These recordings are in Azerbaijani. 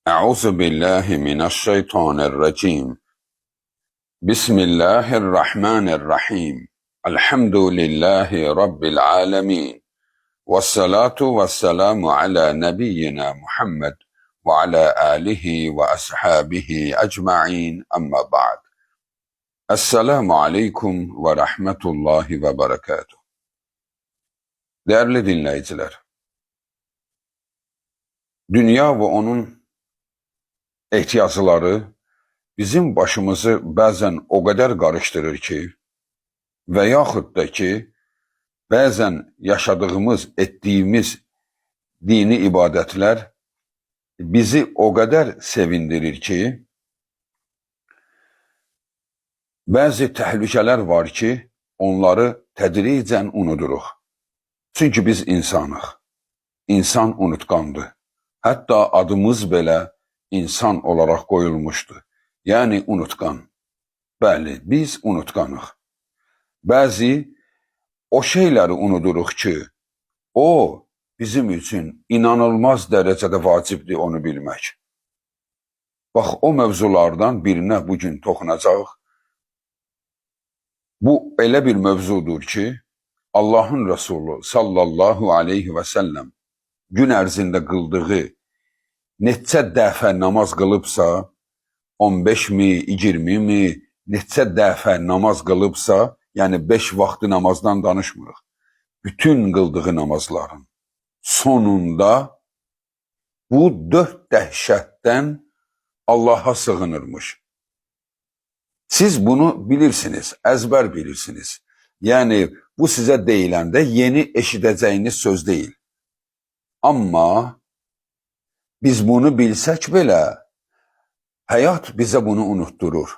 أعوذ بالله من الشيطان الرجيم. بسم الله الرحمن الرحيم. الحمد لله رب العالمين، والصلاة والسلام على نبينا محمد وعلى آله وأصحابه أجمعين. أما بعد. Esselamu Aleyküm ve Rahmetullahi ve Berekatuhu. Değerli dinleyiciler, dünya ve onun ehtiyacları bizim başımızı bazen o kadar karıştırır ki ve yaxud da ki bazen yaşadığımız, ettiğimiz dini ibadetler bizi o kadar sevindirir ki bazı tehlikeler var ki onları tedricen unuduruq. Çünkü biz insanıq. İnsan unutkandı. Hatta adımız belə insan olarak koyulmuştu. Yani unutkan. Bəli, biz unutkanıq. Bazı o şeyleri unuduruq ki, o bizim için inanılmaz derecede vacibdir onu bilmek. Bax, o mövzulardan birine bugün toxunacaq. Bu elə bir mövzudur ki, Allah'ın Resulü sallallahu aleyhi ve sellem gün ərzində qıldığı neçə dəfə namaz qılıbsa, 15 mi, 20 mi, neçə dəfə namaz qılıbsa, yani 5 vaxtı namazdan danışmırıq. Bütün qıldığı namazların sonunda bu 4 dəhşətdən Allah'a sığınırmış. Siz bunu bilirsiniz, ezber bilirsiniz. Yani bu size deyiləndə yeni eşidəcəyiniz söz değil. Amma biz bunu bilsək belə, hayat bize bunu unutturur.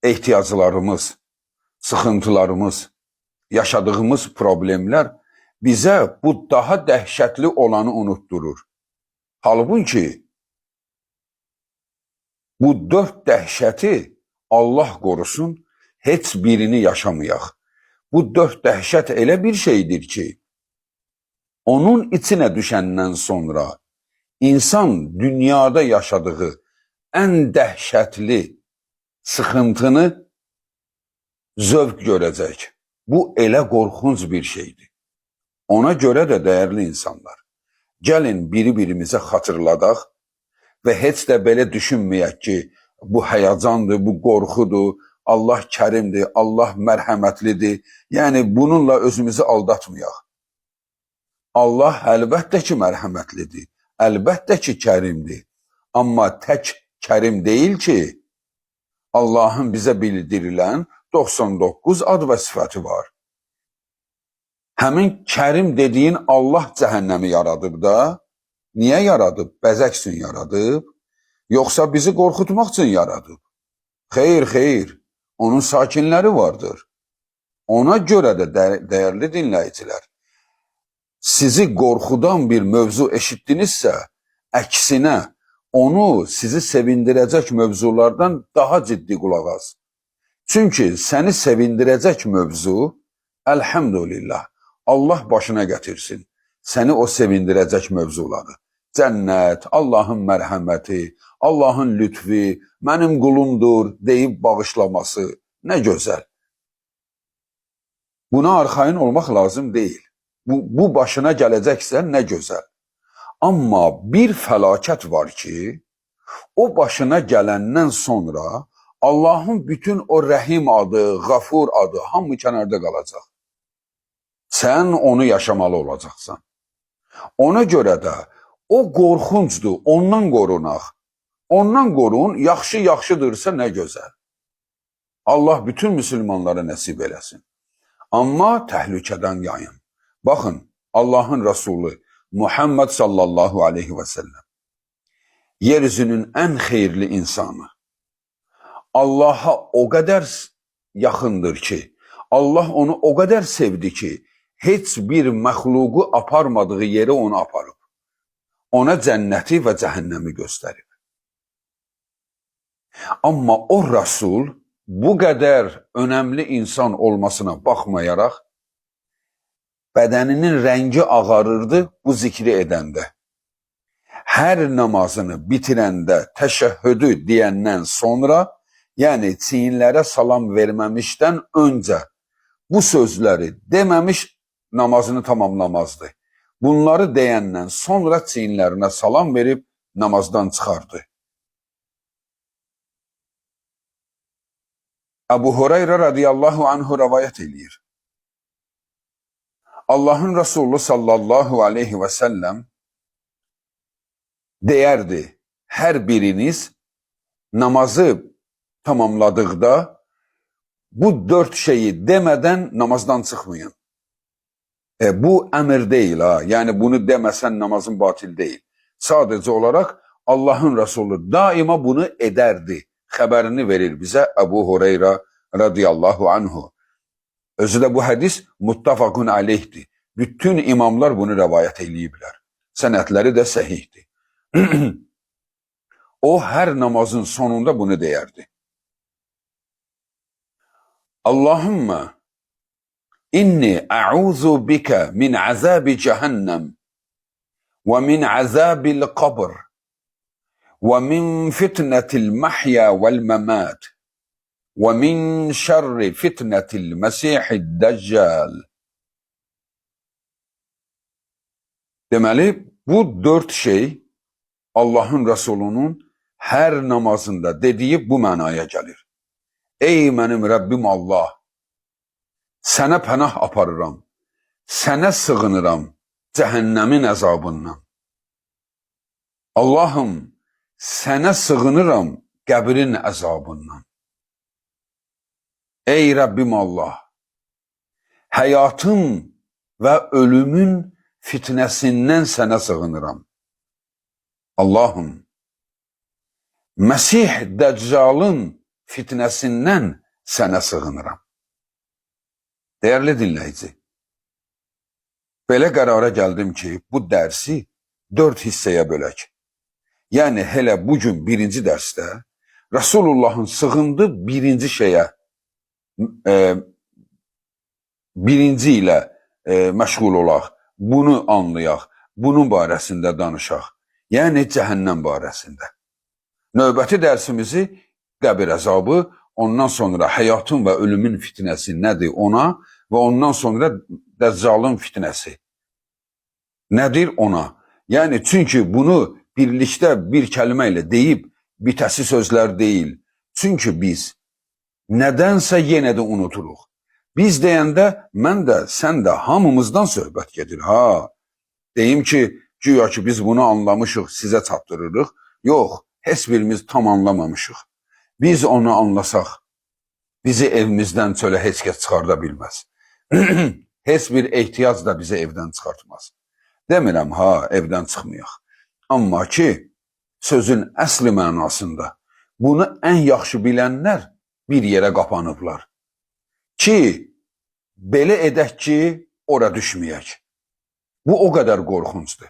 İhtiyaclarımız, sıxıntılarımız, yaşadığımız problemler bize bu daha dəhşətli olanı unutturur. Halbuki bu 4 dəhşəti Allah korusun heç birini yaşamayaq. Bu 4 dəhşət elə bir şeydir ki, onun içine düşəndən sonra insan dünyada yaşadığı en dəhşətli sıxıntını zövq görəcək. Bu elə qorxunc bir şeydir. Ona göre de değerli insanlar, gəlin biri-birimizə xatırladaq ve heç də belə düşünməyək ki, bu həyacandır, bu qorxudur, Allah kərimdir, Allah mərhəmətlidir. Yani bununla özümüzü aldatmayaq. Allah əlbəttə ki mərhəmətlidir, əlbəttə ki kərimdir. Amma tək kərim değil ki, Allah'ın bize bildirilən 99 ad ve sıfatı var. Həmin kərim dediğin Allah cəhənnəmi yaradıb da, niye yaradıb? Bəzək üçün yaradıb, yoksa bizi qorxutmaq üçün yaradıb? Xeyr, xeyr, onun sakinləri vardır. Ona göre de değerli dinləyicilər, sizi qorxudan bir mövzu eşittinizsə, əksinə onu sizi sevindirəcək mövzulardan daha ciddi qulaq as. Çünkü seni sevindirəcək mövzu, elhamdülillah, Allah başına getirsin. Seni o sevindirəcək mövzuları. Cennet, Allah'ın mərhəməti, Allah'ın lütfi, mənim qulumdur deyib bağışlaması ne güzel. Buna arxayın olmaq lazım değil. Bu başına gələcəksə ne güzel. Amma bir fəlakət var ki, o başına gələndən sonra Allah'ın bütün o Rəhim adı, Gafur adı hamı kənarda qalacaq. Sen onu yaşamalı olacaqsan. Ona göre de o qorxuncdur, ondan qorunaq. Ondan qorun, yaxşıdırsa ne güzel. Allah bütün Müslümanlara nəsib eləsin. Amma təhlükədən yayın. Bakın, Allah'ın Resulü Muhammed sallallahu aleyhi ve sellem yeryüzünün en hayırlı insanı. Allah'a o kadar yakındır ki, Allah onu o kadar sevdi ki, heç bir məxluqu aparmadığı yere onu aparıb. Ona cənnəti ve cəhənnəmi gösterib. Amma o Resul bu kadar önemli insan olmasına baxmayaraq, bədəninin rengi ağarırdı bu zikri edəndə. hər namazını bitirəndə təşəhhüdü deyəndən sonra, yəni çiyinlərə salam verməmişdən öncə bu sözləri deməmiş namazını tamamlamazdı. Bunları deyəndən sonra çiyinlərinə salam verib namazdan çıxardı. Əbu Hüreyrə radiyallahu anhu rəvayət eləyir. Allahın Resulü sallallahu aleyhi və səlləm deyərdi, hər biriniz namazı tamamladıqda bu 4 şeyi demədən namazdan çıxmayın. Bu əmr deyil ha, yəni bunu deməsən namazın batil deyil. Sadəcə olaraq Allahın Resulü daima bunu edərdi. Xəbərini verir bizə Əbu Hüreyrə radiyallahu anhu. Özü də bu hədis muttafaqun aleyhdir. Bütün imamlar bunu rəvayət eləyiblər. Sənədləri də səhihdir. O hər namazın sonunda bunu deyərdi. Allahümme inni a'udhu bika min azabi cehennem ve min azabil qabr ve min fitnetil mahya vel memat ve min şerri fitnetil mesihid deccal. Deməli, bu 4 şey Allahın Resulünün hər namazında dediyi bu mənaya gəlir. Ey mənim Rəbbim Allah, sənə pənah aparıram, sənə sığınıram cəhənnəmin əzabından. Allahım, sənə sığınıram qəbrin əzabından. Ey Rəbbim Allah, həyatım və ölümün fitnəsindən sənə sığınıram. Allahım, Məsih Dəccalın fitnəsindən sənə sığınıram. Dəyərli dinləyici, belə qərara gəldim ki, bu dərsi 4 hissəyə bölək. Yəni, hələ bugün birinci dərsdə Resulullahın sığındığı birinci şeyə, birinci ilə məşğul olaq, bunu anlayaq, bunun barəsində danışaq. Yəni, cəhənnəm barəsində. Növbəti dərsimizi qəbir əzabı, ondan sonra həyatın və ölümün fitnəsi nədir ona və ondan sonra Dəccalın fitnəsi nədir ona. Yəni, çünki bunu birlikdə bir kəlmə ilə deyib bitəsi sözlər deyil. Çünki biz nədənsə yenə də unuturuq. Biz deyəndə mən də, sən də hamımızdan söhbət gedir. Ha, deyim ki, güya ki biz bunu anlamışıq, sizə çatdırırıq. Yox, heç birimiz tam anlamamışıq. Biz onu anlasaq, bizi evimizdən çölə heç kəs çıxarda bilməz. Heç bir ehtiyac da bizi evdən çıxartmaz. Demirəm, ha, evdən çıxmayaq. Amma ki, sözün əsli mənasında bunu ən yaxşı bilənlər bir yerə qapanıblar. Ki, belə edək ki, ora düşməyək. Bu o qədər qorxuncdur.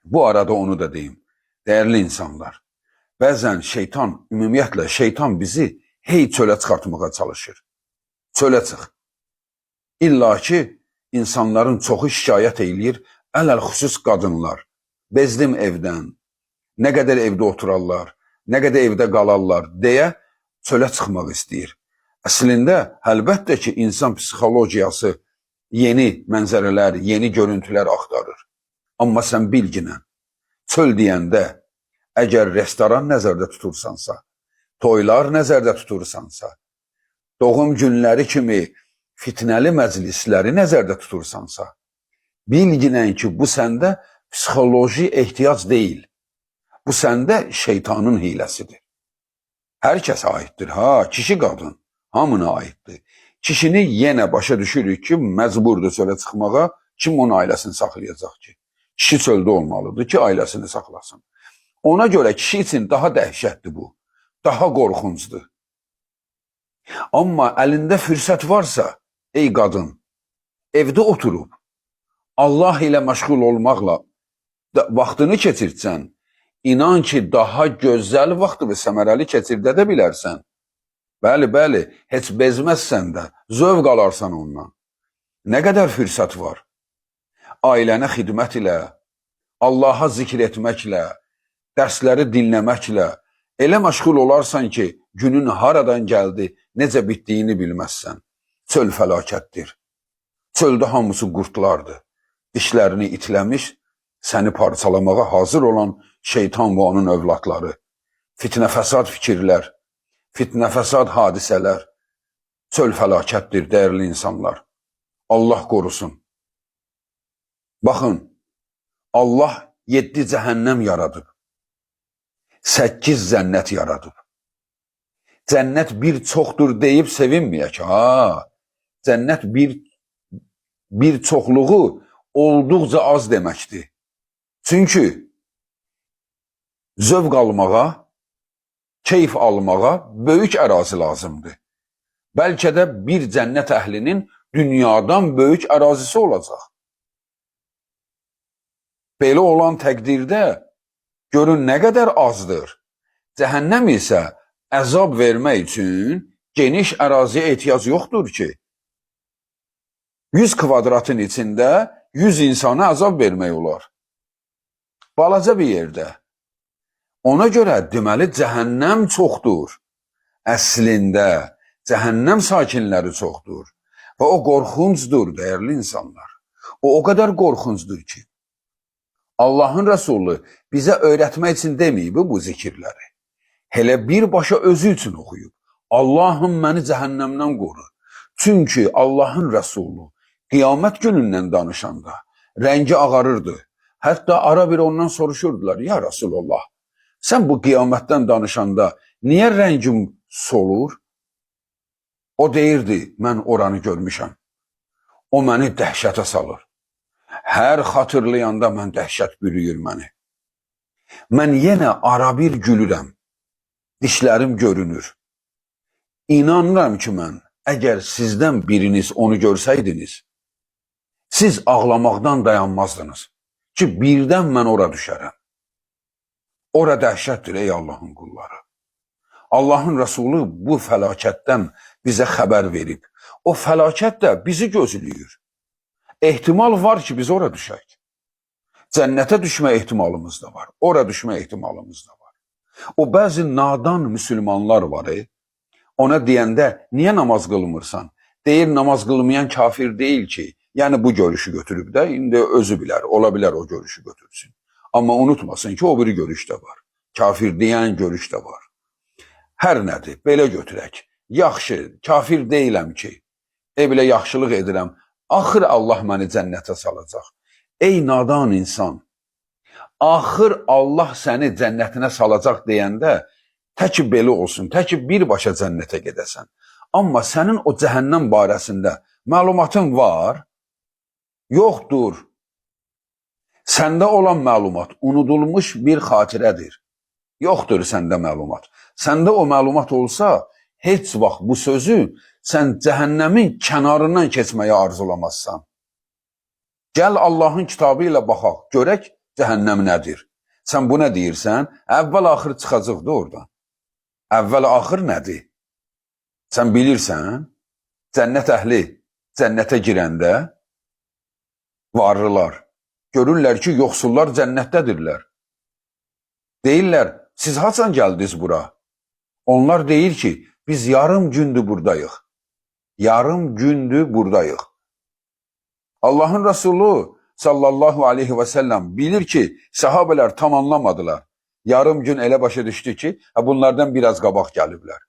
Bu arada onu da deyim. Dəyərli insanlar, bəzən şeytan, ümumiyyətlə şeytan bizi hey çölə çıxartmağa çalışır. Çölə çıx. İlla ki, insanların çoxu şikayət eləyir, ələl-xüsus qadınlar. Bezdim evdən, nə qədər evdə oturarlar, nə qədər evdə qalarlar deyə çölə çıxmaq istəyir. Əslində, əlbəttə ki, insan psixologiyası yeni mənzərələr, yeni görüntülər axtarır. Amma sən bilginən, çöl deyəndə, əgər restoran nəzərdə tutursansa, toylar nəzərdə tutursansa, doğum günləri kimi fitnəli məclisləri nəzərdə tutursansa, bilginən ki, bu səndə psixoloji ehtiyac deyil. Bu səndə şeytanın hiləsidir. Hər kəsə aiddir, ha, kişi qadın, hamına aiddir. Kişini yenə başa düşürük ki, məcburdur çölə çıxmağa, kim onun ailəsini saxlayacaq ki? Kişi çöldə olmalıdır ki, ailəsini saxlasın. Ona görə kişi üçün daha dəhşətdir bu, daha qorxuncdur. Amma əlində fürsət varsa, ey qadın, evdə oturub, Allah ilə məşğul olmaqla vaxtını keçirtsən, inan ki, daha gözəl vaxtı və səmərəli keçirdə də bilərsən. Bəli, bəli, heç bezməzsən də, zövq alarsan ondan. Nə qədər fürsət var? Ailənə xidmət ilə, Allaha zikr etməklə, dərsləri dinləməklə elə məşğul olarsan ki, günün haradan gəldi, necə bitdiyini bilməzsən. Çöl fəlakətdir. Çöldə hamısı qurtlardır. Dişlərini itləmiş, səni parçalamağa hazır olan şeytan və onun övladları. Fitnə fəsad fikirlər, fitnə fəsad hadisələr. Çöl fəlakətdir, dəyərli insanlar. Allah qorusun. Baxın, Allah 7 cəhənnəm yaradıb. 8 cənnət yaradıb. Cənnət bir çoxdur deyib sevinməyək. Cənnət bir çoxluğu olduqca az deməkdir. Çünki zövq almağa, keyf almağa böyük ərazi lazımdır. Bəlkə də bir cənnət əhlinin dünyadan böyük ərazisi olacaq. Belə olan təqdirdə görün nə qədər azdır. Cəhənnəm isə əzab vermək üçün geniş əraziyə ehtiyac yoxdur ki. 100 kvadratın içində 100 insana əzab vermək olar. Balaca bir yerdə. Ona görə deməli cəhənnəm çoxdur. Əslində cəhənnəm sakinləri çoxdur. Və o qorxuncdur, dəyərli insanlar. O qədər qorxuncdur ki, Allahın Rəsulü bizə öyrətmək üçün deməyib bu zikirləri. Hələ birbaşa özü üçün oxuyub. Allahım məni cəhənnəmdən qoru. Çünki Allahın Rəsulü qiyamət günündən danışanda rəngi ağarırdı. Hətta ara bir ondan soruşurdular, ya Rasulullah, sən bu qiyamətdən danışanda niyə rəngim solur? O deyirdi, mən oranı görmüşəm. O məni dəhşətə salır. Hər xatırlayanda mən dəhşət bürüyür məni. Mən yenə ara bir gülürəm. Dişlərim görünür. İnanıram ki mən, əgər sizdən biriniz onu görsəydiniz, siz ağlamaqdan dayanmazdınız ki, birdən mən ora düşərəm. Ora dəhşətdir ey Allahın qulları. Allahın Rəsulü bu fəlakətdən bizə xəbər verib. O fəlakət də bizi gözləyir. Ehtimal var ki, biz ora düşək. Cənnətə düşmə ehtimalımız da var. Ora düşmə ehtimalımız da var. O bəzi nadan müsəlmanlar var. Ona deyəndə, niyə namaz qılmırsan? Deyir, namaz qılmayan kafir deyil ki. Yəni bu görüşü götürüb də, indi özü bilər, ola bilər o görüşü götürsün. Amma unutmasın ki, o biri görüş də var. Kafir deyən görüş də var. Hər nədir, belə götürək. Yaxşı, kafir deyiləm ki, belə yaxşılıq edirəm. Axır Allah məni cənnətə salacaq. Ey nadan insan, axır Allah səni cənnətinə salacaq deyəndə, təki belə olsun, təki birbaşa cənnətə gedəsən. Amma sənin o cəhənnəm barəsində məlumatın var, yoxdur. Səndə olan məlumat unudulmuş bir xatirədir. Yoxdur səndə məlumat. Səndə o məlumat olsa, heç vaxt bu sözü sən cəhənnəmin kənarından keçməyə arzulamazsan. Gəl Allahın kitabı ilə baxaq, görək cəhənnəm nədir. Sən bu nə deyirsən? Əvvəl-axır çıxacaqdır oradan. Əvvəl-axır nədir? Sən bilirsən, cənnət əhli cənnətə girəndə varlılar görürlər ki, yoxsullar cənnətdədirlər. Deyirlər, siz haçan gəldiniz bura? Onlar deyir ki, biz yarım gündür buradayıq. Yarım gündür buradayıq. Allahın Resulü sallallahu aleyhi və səlləm bilir ki, səhabələr tam anlamadılar. Yarım gün elə başa düşdü ki, bunlardan biraz qabaq gəliblər.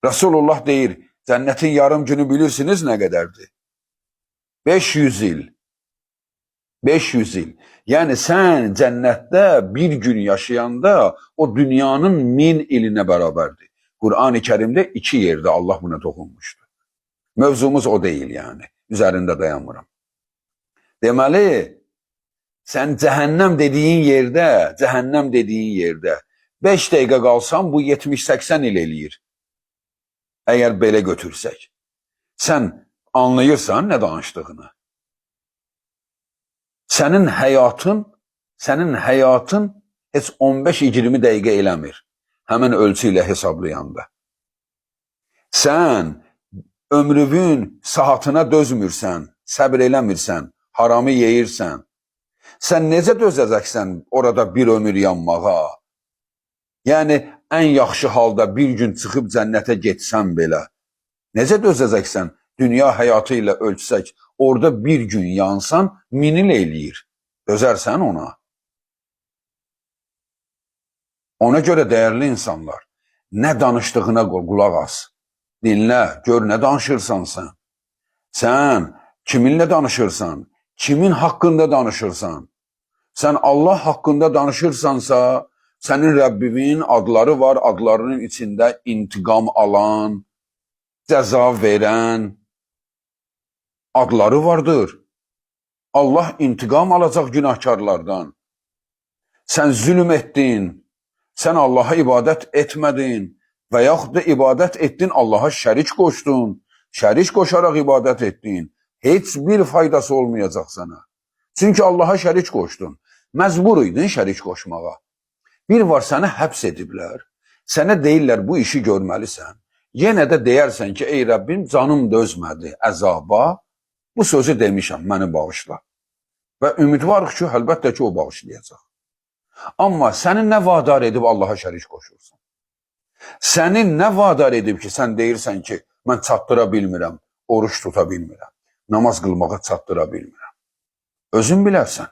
Resulullah deyir, cənnətin yarım günü bilirsiniz nə qədərdir? 500 il. 500 il. Yəni sən cənnətdə bir gün yaşayanda o dünyanın 1000 ilinə bərabərdir. Qur'an-ı Kərimdə 2 yerdə Allah buna toxunmuşdur. Mövzumuz o deyil yəni. Üzərində dayanmıram. Deməli, sən cəhənnəm dediyin yerdə 5 dəqiqə qalsan bu 70-80 il eləyir. Əgər belə götürsək. Sən anlayırsan nə danışdığını. Sənin həyatın heç 15-20 dəqiqə eləmir. Həmin ölçü ilə hesablayanda. Sən ömrünün saatına dözmürsən, səbr eləmirsən, haramı yeyirsən. Sən necə dözəcəksən orada bir ömür yanmağa? Yəni, ən yaxşı halda bir gün çıxıb cənnətə getsən belə. Necə dözəcəksən? Dünya həyatı ilə ölçsək, orada bir gün yansan, 1000 il eləyir. Dözərsən ona. Ona görə dəyərli insanlar, nə danışdığına qulaq as. Dinlə, gör nə danışırsan sən. Sən kiminlə danışırsan? Kimin haqqında danışırsan? Sən Allah haqqında danışırsansa, sənin Rəbbimin adları var, adlarının içində intiqam alan, cəza verən adları vardır. Allah intiqam alacaq günahkarlardan. Sən zülm etdin, sən Allaha ibadət etmədin və yaxud da ibadət etdin, Allaha şərik qoşdun, şərik qoşaraq ibadət etdin. Heç bir faydası olmayacaq sənə. Çünki Allaha şərik qoşdun. Məcbur idin şərik qoşmağa. Bir var səni həbs ediblər. Sənə deyirlər bu işi görməlisən. Yenə də deyərsən ki, ey Rəbbim canım dözmədi əzaba. Bu sözü demişəm, məni bağışla. Və ümidvarıq ki, əlbəttə ki, o bağışlayacaq. Amma səni nə vadar edib Allaha şərik qoşursan? Səni nə vadar edib ki, sən deyirsən ki, mən çatdıra bilmirəm, oruç tuta bilmirəm, namaz qılmağa çatdıra bilmirəm. Özün bilərsən.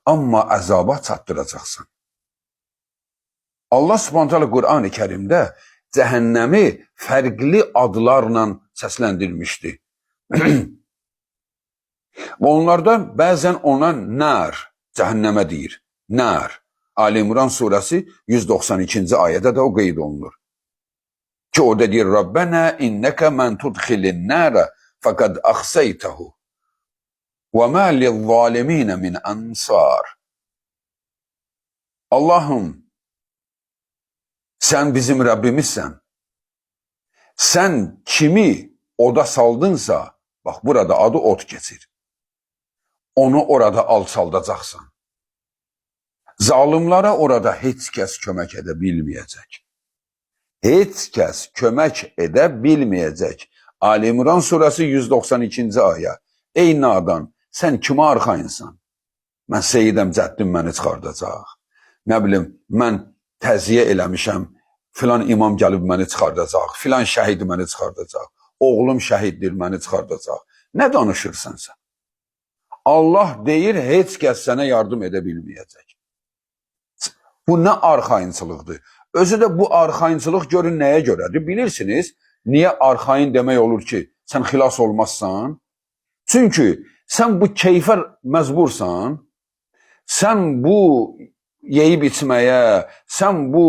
Amma əzaba çatdıracaqsan. Allah Subhanahu Qur'an-ı Kərimdə cəhənnəmi fərqli adlarla səsləndirmişdi. Və onlardan bəzən ona nər, cəhənnəmə deyir. Nər. Ali İmran surəsi 192-ci ayədə də o qeyd olunur. Ki orada deyir, Rabbənə innəkə mən tudxilin nərə fəqəd əxsəytəhu və mə lizzaliminə min ənsar. Allahım, sən bizim Rəbbimizsən. Sən kimi oda saldınsa, bax burada adı od keçir. Onu orada alçaldacaqsan. Zalimlara orada heç kəs kömək edə bilməyəcək. Heç kəs kömək edə bilməyəcək. Ali İmran surəsi 192-ci ayə. Ey nadan, sən kimə arxayınsan? Mən Seyyidəm, cəddim məni çıxardacaq. Nə bilim, mən təziyə eləmişəm, filan imam gəlib məni çıxardacaq, filan şəhid məni çıxardacaq, oğlum şəhiddir, məni çıxardacaq. Nə danışırsan sən? Allah deyir, heç kəs sənə yardım edə bilməyəcək. Bu nə arxayınçılıqdır? Özü də bu arxayınçılıq görün nəyə görədir? Bilirsiniz, niyə arxayın demək olur ki, sən xilas olmazsan? Çünki sən bu keyfə məcbursan, sən bu yeyib içməyə, sən bu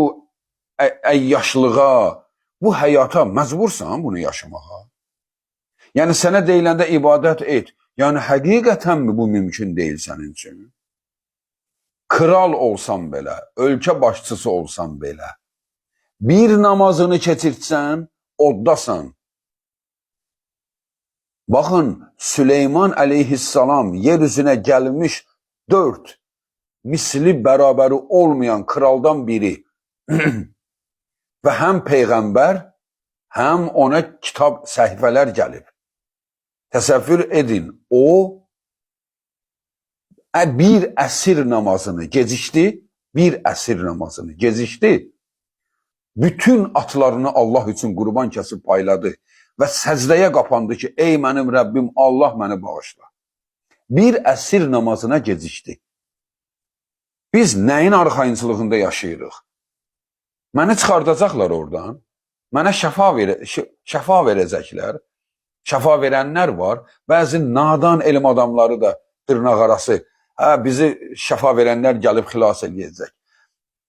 əyyaşlığa, bu həyata məcbursan bunu yaşamağa. Yəni sənə deyiləndə ibadət et. Yəni həqiqətənmi bu mümkün deyil sənin üçün? Kral olsan belə, ölkə başçısı olsan belə, bir namazını keçirtsən, oddasan. Baxın, Süleyman əleyhissalam yer üzünə gəlmiş 4 misli bərabəri olmayan kraldan biri və həm peyğəmbər, həm ona kitab səhifələr gəlib. Təsəvvür edin, o bir əsir namazını gecikdi, bir əsir namazını gecikdi. Bütün atlarını Allah üçün qurban kəsib payladı və səcdəyə qapandı ki, ey mənim Rəbbim, Allah məni bağışla. Bir əsir namazına gecikdi. Biz nəyin arxayınçılığında yaşayırıq? Məni çıxardacaqlar oradan, mənə şəfa verəcəklər. Şəfa verənlər var, bəzi nadan elm adamları da dırnaq arası, bizi şəfa verənlər gəlib xilas edəcək.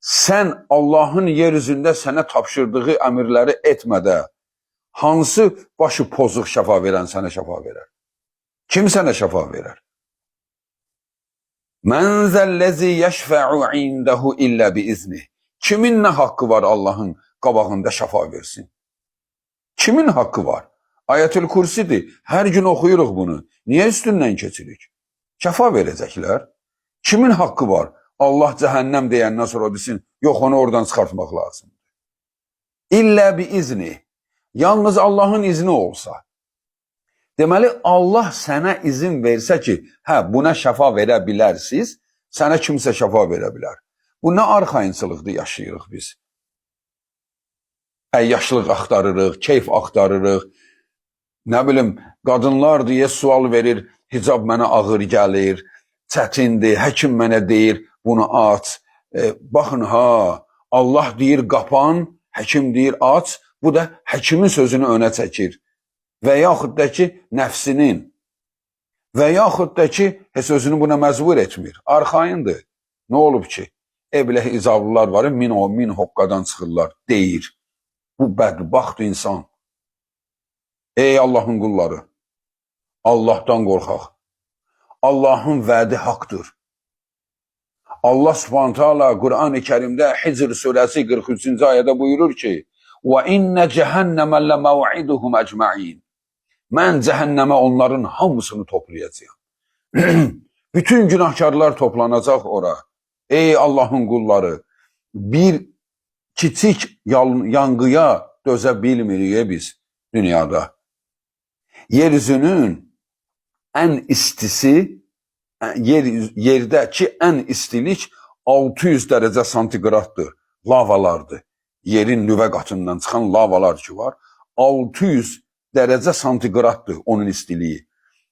Sən Allahın yer üzündə sənə tapşırdığı əmrləri etmədə, hansı başı pozuq şəfa verən sənə şəfa verər? Kim sənə şəfa verər? Mən zəlləzi yəşfə'u indəhu illə biiznih. Kimin nə haqqı var Allahın qabağında şəfa versin? Kimin haqqı var? Ayətül Kursidir. Hər gün oxuyuruq bunu. Niyə üstündən keçirik? Şəfa verəcəklər. Kimin haqqı var? Allah cəhənnəm deyəndən sonra desin, yox onu oradan çıxartmaq lazımdır. İllə bi izni. Yalnız Allahın izni olsa. Deməli, Allah sənə izin versə ki, hə, buna şəfa verə bilərsiniz, sənə kimsə şəfa verə bilər. Bu nə arxayınçılıqdır yaşayırıq biz. Əyyaşlıq axtarırıq, keyf axtarırıq. Nə bilim, qadınlar deyə sual verir, hicab mənə ağır gəlir, çətindir, həkim mənə deyir, bunu aç. Baxın ha, Allah deyir qapan, həkim deyir aç, bu da həkimin sözünü önə çəkir. Və yaxud da ki, nəfsinin və yaxud da ki, heç özünü buna məcbur etmir. Arxayındır. Nə olub ki? Belə hicablılar var, min hoqqadan çıxırlar, deyir. Bu bədbaxt insan. Ey Allahın qulları, Allahdan qorxaq. Allahın vədi haqdır. Allah Subhanahu taala Quran-ı Kərimdə Hicr surəsi 43-cü ayədə buyurur ki: "Və inne cehenneme lemev'iduhum ecmaîn." Mən cəhənnəmə onların hamısını toplayacağam. Bütün günahkarlar toplanacaq ora. Ey Allahın qulları, bir kiçik yanğıya dözə bilmirik biz dünyada. Yeryüzünün ən istisi, yerdəki ən istilik 600 dərəcə santigraddır, lavalardır. Yerin nüvə qatından çıxan lavalar ki var, 600 dərəcə santigraddır onun istiliyi.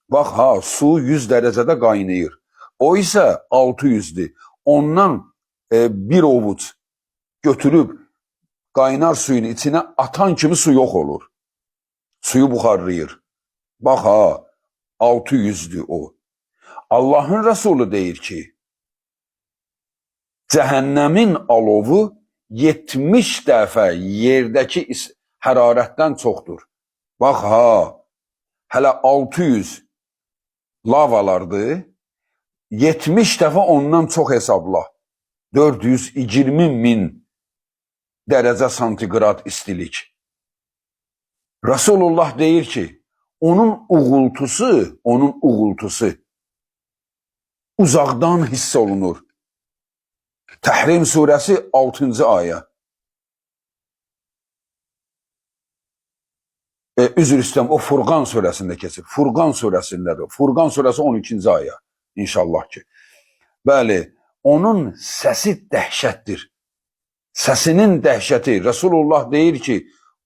Bax ha, su 100 dərəcədə qaynayır. O isə 600'dür. Ondan bir ovuc götürüb qaynar suyun içine atan kimi su yox olur. Suyu buxarlayır. Bax ha, 600'dür o. Allahın Rəsulü deyir ki, cəhənnəmin alovu 70 dəfə yerdəki hərarətdən çoxdur. Bax ha, hələ 600 lavalardır, 70 dəfə ondan çox hesabla. 420 min dərəcə santigrad istilik. Resulullah deyir ki, onun uğultusu uzaqdan hiss olunur. Təhrim surəsi 6-cı ayə. Üzr istəyirəm, o Furqan surəsində keçir. Furqan surəsindədir. Furqan surəsi 12-ci ayə. İnşallah ki. Bəli, onun səsi dəhşətdir. Səsinin dəhşəti. Resulullah deyir ki,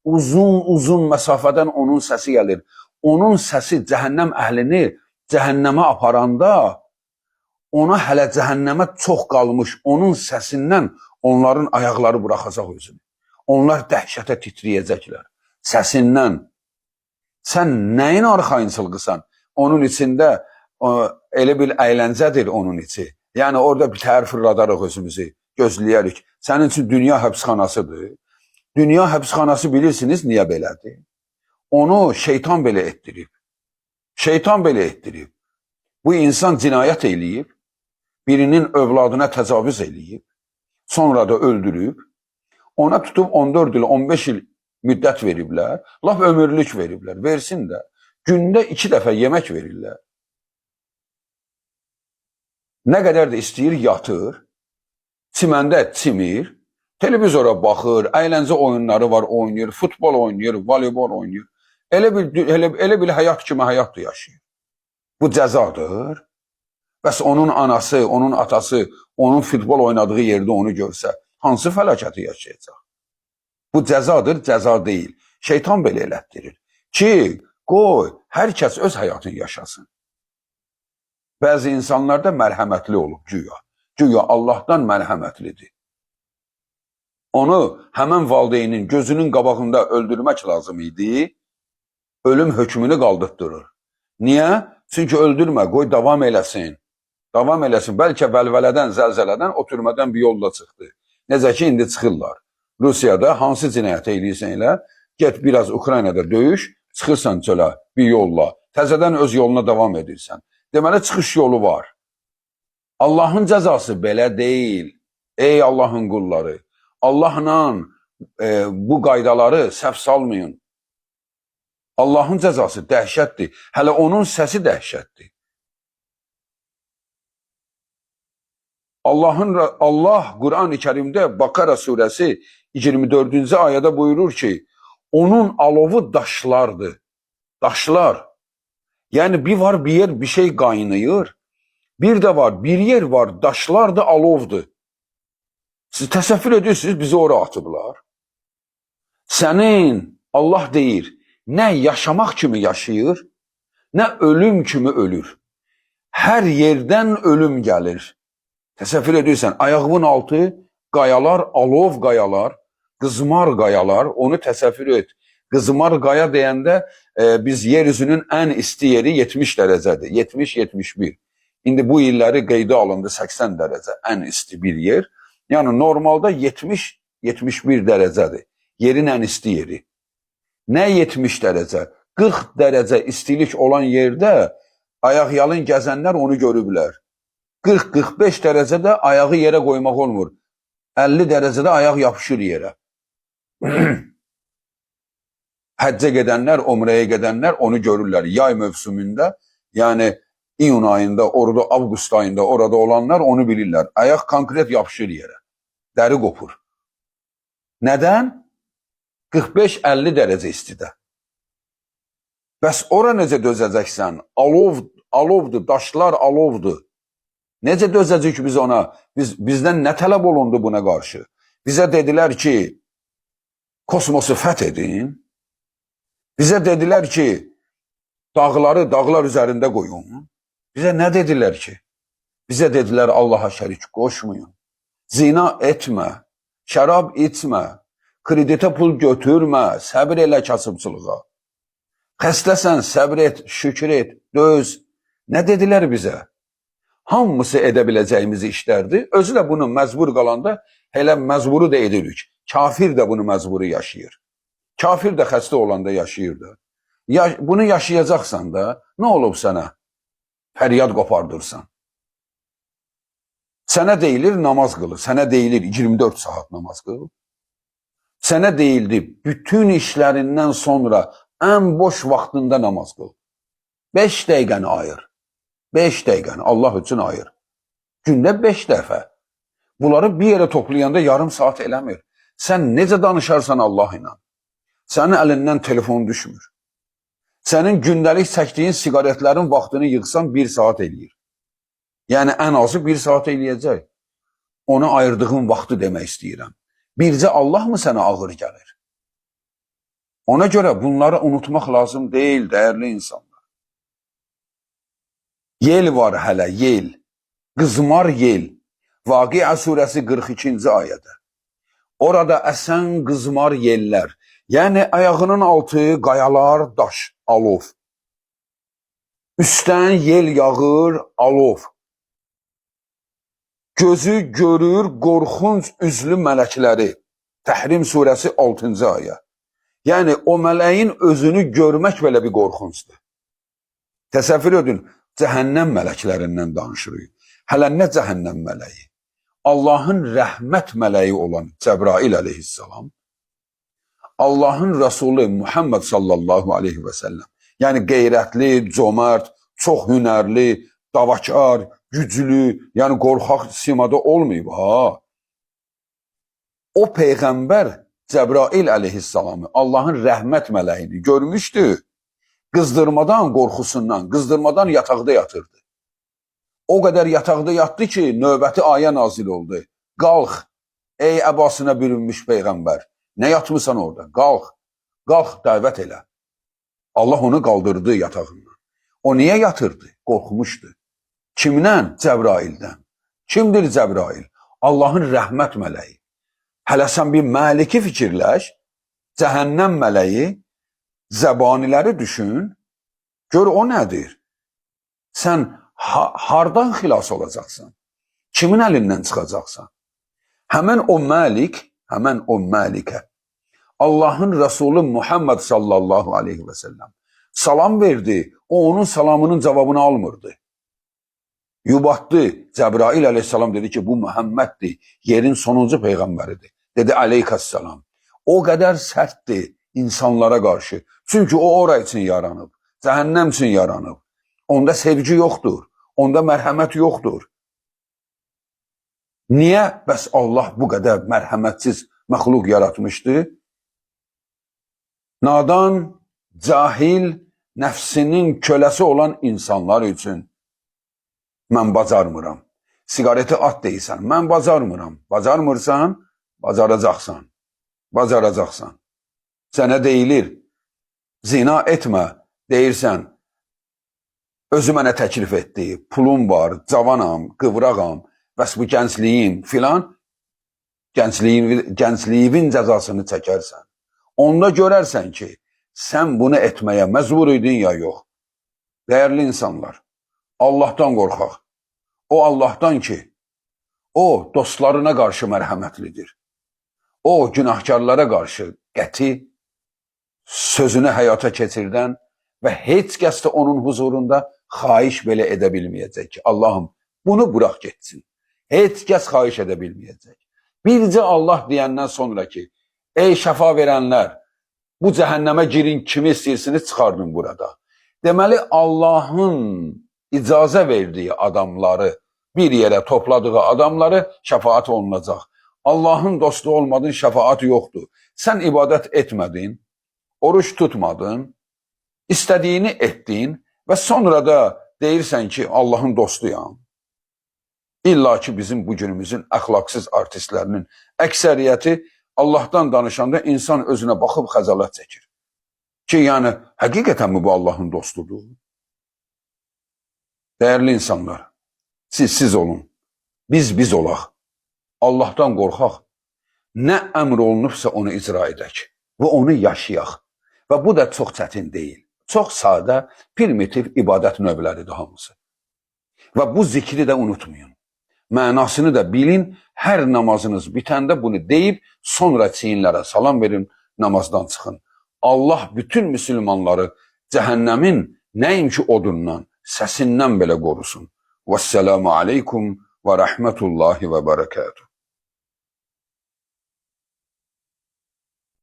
uzun məsafədən onun səsi gəlir. Onun səsi cəhənnəm əhlini cəhənnəmə aparanda, ona hələ cəhənnəmə çox qalmış onun səsindən onların ayaqları buraxacaq özünü. Onlar dəhşətə titriyəcəklər. Səsindən. Sən nəyin arxayınçılqısan? Onun içində elə bir əyləncədir onun içi. Yəni orada bir təhər fırladarıq özümüzü, gözləyərik. Sənin üçün dünya həbsxanasıdır. Dünya həbsxanası bilirsiniz niyə belədir? Onu şeytan belə etdirib. Şeytan belə etdirib. Bu insan cinayət eləyib, birinin övladına təcavüz eləyib, sonra da öldürüb, ona tutub 14 il, 15 il müddət veriblər, laf ömürlük veriblər, versin də, gündə 2 dəfə yemək verirlər. Nə qədər də istəyir yatır, çiməndə çimir, televizora baxır, əyləncə oyunları var, oynayır, futbol oynayır, voleybol oynayır. Elə bir həyat kimi həyat yaşayır. Bu cəzadır. Bəs onun anası, onun atası, onun futbol oynadığı yerdə onu görsə, hansı fəlakəti yaşayacaq? Bu cəzadır, cəza deyil. Şeytan belə elətdirir ki, qoy, hər kəs öz həyatını yaşasın. Bəzi insanlar da mərhəmətli olub güya. Güya Allahdan mərhəmətlidir. Onu həmən valideynin gözünün qabağında öldürmək lazım idi, ölüm hökmünü qaldırtdırır. Niyə? Çünki öldürmə, qoy davam eləsin. Davam eləsin. Bəlkə vəlvələdən, zəlzələdən, o türmədən bir yolla çıxdı. Necə ki, indi çıxırlar. Rusiyada hansı cinayət eləyirsən elə, get biraz Ukraynada döyüş, çıxırsan çölə bir yolla. Təzədən öz yoluna davam edirsən. Deməli, çıxış yolu var. Allahın cəzası belə deyil. Ey Allahın qulları, Allahla bu qaydaları səhv salmayın. Allahın cəzası dəhşətdir. Hələ onun səsi dəhşətdir. Allah Quran-ı Kərimdə Bakara surəsi 24-cü ayədə buyurur ki, onun alovu daşlardır. Daşlar. Yani bir var bir yer bir şey kaynıyor. Bir de var bir yer var daşlar da alovdur. Siz təsəvvür ediyorsunuz bizi oraya atıblar. Senin Allah deyir ne yaşamak kimi yaşayır, ne ölüm kimi ölür. Her yerden ölüm gelir. Təsəvvür ediyorsan ayağımın altı qayalar, alov qayalar, qızmar qayalar, onu təsəvvür et. Qızmar qaya deyəndə biz yeryüzünün ən isti yeri 70 dərəcədir. 70-71. İndi bu illəri qeydə alındı 80 dərəcə ən isti bir yer. Yəni normalda 70-71 dərəcədir. Yerin ən isti yeri. Nə 70 dərəcə? 40 dərəcə istilik olan yerdə ayaqyalın gəzənlər onu görüblər. 40-45 dərəcədə ayağı yerə qoymaq olmur. 50 dərəcədə ayaq yapışır yerə. Həccə gedənlər, umrəyə gedənlər onu görürlər. Yay mövsümündə, yəni iyun ayında, orada avqust ayında orada olanlar onu bilirlər. Ayaq konkret yapışır yerə. Dəri qopur. Nədən? 45-50 dərəcə istidə. Bəs ora necə dözəcəksən? Alovdur, daşlar alovdur. Necə dözəcək biz ona? Bizdən nə tələb olundu buna qarşı? Bizə dedilər ki, kosmosu fəth edin. Bizə dedilər ki, dağları dağlar üzərində qoyun. Bizə nə dedilər ki? Bizə dedilər Allaha şərik qoşmayın. Zina etmə, şərab içmə, kreditə pul götürmə, səbir elə kasıbçılığa. Xəstəsən, səbir et, şükür et, döz. Nə dedilər bizə? Hamısı edə biləcəyimiz işlərdir. Özü də bunu məcbur qalanda elə məcburu da edirik. Kafir də bunu məcburu yaşayır. Kafir də xəstə olanda yaşayır da. Bunu yaşayacaqsan da nə olub sənə? Fəryad qopardırsan. Sənə deyilir namaz qıl. Sənə deyilir 24 saat namaz qıl. Sənə deyildi bütün işlərindən sonra ən boş vaxtında namaz qıl. 5 dəqiqəni ayır. 5 dəqiqəni Allah üçün ayır. Gündə 5 dəfə. Bunları bir yerə toplayanda yarım saat eləmir. Sən necə danışarsan Allah ilə? Sənin əlindən telefon düşmür. Sənin gündəlik çəkdiyin siqaretlərin vaxtını yığsan 1 saat eləyir. Yəni ən azı 1 saat eləyəcək. Ona ayırdığın vaxtı demək istəyirəm. Bircə Allah mı sənə ağır gəlir? Ona görə bunları unutmaq lazım deyil, dəyərli insanlar. Yel var hələ, yel. Qızmar yel. Vaqiə surəsi 42-ci ayədə. Orada əsən qızmar yellər. Yəni ayağının altı qayalar, daş, alov. Üstdən yel yağır, alov. Gözü görür qorxunc üzlü mələkləri. Təhrim surəsi 6-cı ayə. Yəni o mələyin özünü görmək belə bir qorxuncdur. Təsəvvür edin, cəhənnəm mələklərindən danışırıq. Hələ nə cəhənnəm mələyi? Allahın rəhmət mələyi olan Cəbrail əleyhissalam, Allahın Rəsulü Muhammed sallallahu aleyhi və səlləm, yəni qeyrətli, cömert, çox hünərli, davakar, güclü, yəni qorxaq simada olmayıb ha. O peyğəmbər Cəbrail əleyhissalamı Allahın rəhmət mələyini görmüşdü. Qızdırmadan, qorxusundan, qızdırmadan yataqda yatırdı. O qədər yataqda yatdı ki, növbəti ayə nazil oldu. Qalx, ey əbasına bürünmüş peyğəmbər. Nə yatmısan orada? Qalx, qalx dəvət elə. Allah onu qaldırdı yatağından. O niyə yatırdı? Qorxmuşdu. Kimdən? Cəbraildən. Kimdir Cəbrail? Allahın rəhmət mələyi. Hələ sən bir məliki fikirləş, cəhənnəm mələyi, zəbaniləri düşün, gör o nədir? Sən hardan xilas olacaqsan? Kimin əlindən çıxacaqsan? Həmən o məlik, həmən o məlikə, Allahın Rəsulü Muhammed sallallahu aleyhi və səlləm salam verdi, o onun salamının cavabını almırdı. Yubatdı, Cəbrail aleyhissalam dedi ki, bu Muhammeddir, yerin sonuncu peyğəmbəridir. Dedi aleykəssalam. O qədər sərtdir insanlara qarşı. Çünki o ora üçün yaranıb, cəhənnəm üçün yaranıb. Onda sevgi yoxdur, onda mərhəmət yoxdur. Niyə bəs Allah bu qədər mərhəmətsiz məxluq yaratmışdı? Nadan, cahil nəfsinin köləsi olan insanlar üçün mən bacarmıram. Sigareti at deyirsən, mən bacarmıram. Bacarmırsan, bacaracaqsan. Bacaracaqsan. Sənə deyilir, zina etmə, deyirsən, özü mənə təklif etdi, pulum var, cavanam, qıvrağam, bəs bu gəncliyim filan, gəncliyin cəzasını çəkərsən. Onda görərsən ki, sən bunu etməyə məcbur idin ya yox. Dəyərli insanlar, Allahdan qorxaq. O Allahdan ki, o dostlarına qarşı mərhəmətlidir. O günahkarlara qarşı qəti sözünü həyata keçirdən və heç kəs də onun huzurunda xahiş belə edə bilməyəcək ki, Allahım bunu bırak getsin. Heç kəs xahiş edə bilməyəcək. Bircə Allah deyəndən sonra ki, ey şəfa verənlər, bu cəhənnəmə girin, kimi istəyirsiniz çıxardın burada. Deməli Allahın icazə verdiyi adamları, bir yerə topladığı adamları şəfaat olunacaq. Allahın dostu olmadın, şəfaat yoxdur. Sən ibadət etmədin, oruç tutmadın, istədiyini etdin və sonra da deyirsən ki, Allahın dostuyam. İlla ki bizim bu günümüzün əxlaqsız artistlərinin əksəriyyəti Allahdan danışanda insan özünə baxıb xəcalət çəkir. Ki, yəni, həqiqətən mi bu Allahın dostudur? Dəyərli insanlar, siz olun, biz olaq, Allahdan qorxaq, nə əmr olunubsa onu icra edək və onu yaşayaq. Və bu da çox çətin deyil, çox sadə, primitiv ibadət növləridir hamısı. Və bu zikri də unutmayın, mənasını da bilin, hər namazınız bitəndə bunu deyib, sonra çiyinlərə salam verin, namazdan çıxın. Allah bütün müsəlmanları cəhənnəmin nəyim ki odundan, səsindən belə qorusun. Vəssalamu aleykum və rəhmətullahi və bərəkatuhu.